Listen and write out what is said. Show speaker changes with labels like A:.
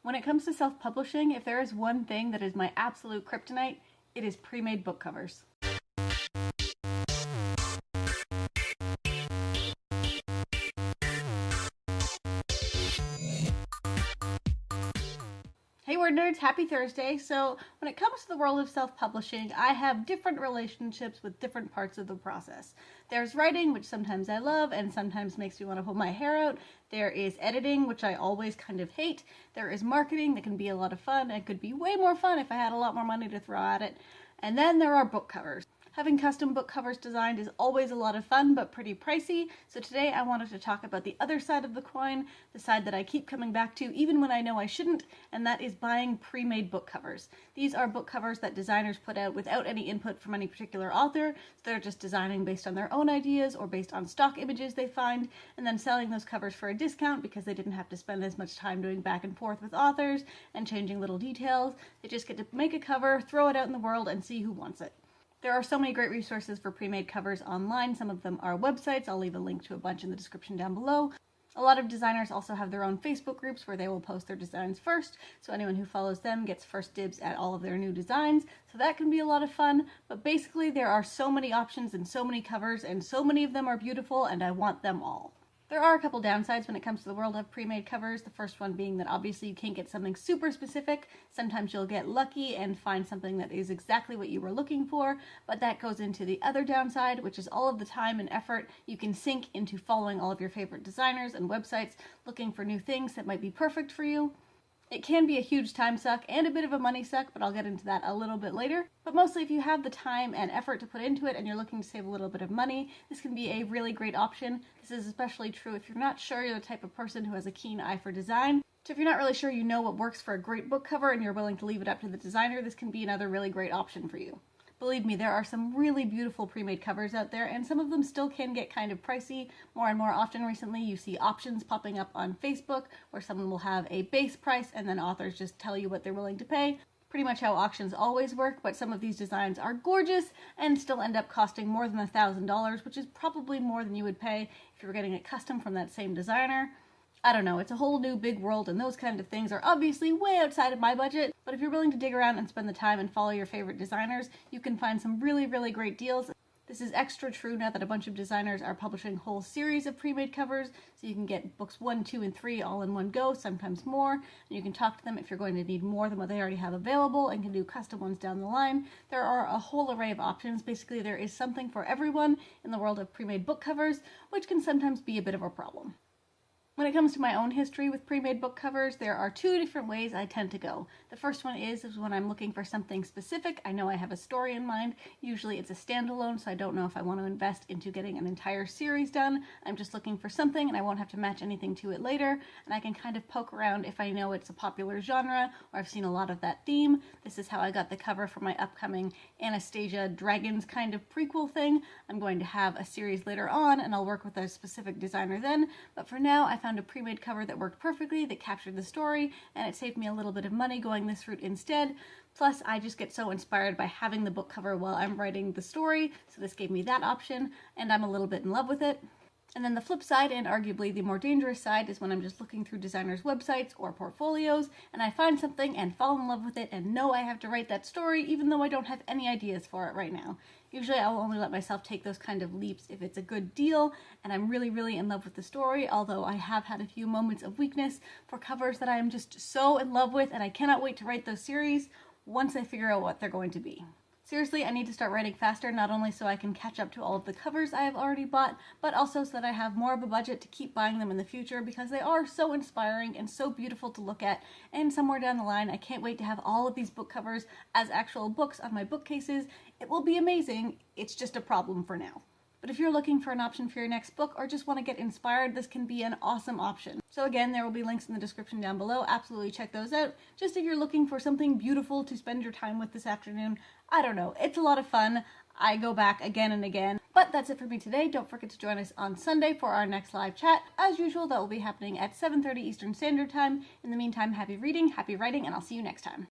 A: When it comes to self-publishing, if there is one thing that is my absolute kryptonite, it is pre-made book covers. Hey WordNerds, happy Thursday. So when it comes to the world of self-publishing, I have different relationships with different parts of the process. There's writing, which sometimes I love and sometimes makes me want to pull my hair out. There is editing, which I always kind of hate. There is marketing that can be a lot of fun and could be way more fun if I had a lot more money to throw at it. And then there are book covers. Having custom book covers designed is always a lot of fun, but pretty pricey. So today I wanted to talk about the other side of the coin, the side that I keep coming back to even when I know I shouldn't, and that is buying pre-made book covers. These are book covers that designers put out without any input from any particular author. So they're just designing based on their own ideas or based on stock images they find, and then selling those covers for a discount because they didn't have to spend as much time doing back and forth with authors and changing little details. They just get to make a cover, throw it out in the world, and see who wants it. There are so many great resources for pre-made covers online. Some of them are websites. I'll leave a link to a bunch in the description down below. A lot of designers also have their own Facebook groups where they will post their designs first, so anyone who follows them gets first dibs at all of their new designs, so that can be a lot of fun. But basically there are so many options and so many covers, and so many of them are beautiful, and I want them all. There are a couple downsides when it comes to the world of pre-made covers. The first one being that obviously you can't get something super specific. Sometimes you'll get lucky and find something that is exactly what you were looking for, but that goes into the other downside, which is all of the time and effort you can sink into following all of your favorite designers and websites, looking for new things that might be perfect for you. It can be a huge time suck and a bit of a money suck, but I'll get into that a little bit later. But mostly if you have the time and effort to put into it and you're looking to save a little bit of money, this can be a really great option. This is especially true if you're not sure you're the type of person who has a keen eye for design. So if you're not really sure you know what works for a great book cover and you're willing to leave it up to the designer, this can be another really great option for you. Believe me, there are some really beautiful pre-made covers out there, and some of them still can get kind of pricey. More and more often recently, you see options popping up on Facebook where someone will have a base price and then authors just tell you what they're willing to pay. Pretty much how auctions always work, but some of these designs are gorgeous and still end up costing more than $1,000, which is probably more than you would pay if you were getting it custom from that same designer. I don't know, it's a whole new big world, and those kind of things are obviously way outside of my budget, but if you're willing to dig around and spend the time and follow your favorite designers, you can find some really, really great deals. This is extra true now that a bunch of designers are publishing whole series of pre-made covers, so you can get books 1, 2, and 3 all in one go, sometimes more, and you can talk to them if you're going to need more than what they already have available and can do custom ones down the line. There are a whole array of options. Basically, there is something for everyone in the world of pre-made book covers, which can sometimes be a bit of a problem. When it comes to my own history with pre-made book covers, there are two different ways I tend to go. The first one is when I'm looking for something specific. I know I have a story in mind. Usually it's a standalone, so I don't know if I want to invest into getting an entire series done. I'm just looking for something and I won't have to match anything to it later, and I can kind of poke around if I know it's a popular genre or I've seen a lot of that theme. This is how I got the cover for my upcoming Anastasia Dragons kind of prequel thing. I'm going to have a series later on and I'll work with a specific designer then, but for now I found a pre-made cover that worked perfectly, that captured the story, and it saved me a little bit of money going this route instead. Plus, I just get so inspired by having the book cover while I'm writing the story, so this gave me that option, and I'm a little bit in love with it. And then the flip side, and arguably the more dangerous side, is when I'm just looking through designers' websites or portfolios, and I find something and fall in love with it and know I have to write that story even though I don't have any ideas for it right now. Usually I'll only let myself take those kind of leaps if it's a good deal and I'm really, really in love with the story, although I have had a few moments of weakness for covers that I am just so in love with, and I cannot wait to write those series once I figure out what they're going to be. Seriously, I need to start writing faster, not only so I can catch up to all of the covers I have already bought, but also so that I have more of a budget to keep buying them in the future, because they are so inspiring and so beautiful to look at, and somewhere down the line I can't wait to have all of these book covers as actual books on my bookcases. It will be amazing, it's just a problem for now. But if you're looking for an option for your next book or just want to get inspired, this can be an awesome option. So again, there will be links in the description down below. Absolutely check those out. Just if you're looking for something beautiful to spend your time with this afternoon, I don't know, it's a lot of fun. I go back again and again. But that's it for me today. Don't forget to join us on Sunday for our next live chat. As usual, that will be happening at 7:30 Eastern Standard Time. In the meantime, happy reading, happy writing, and I'll see you next time.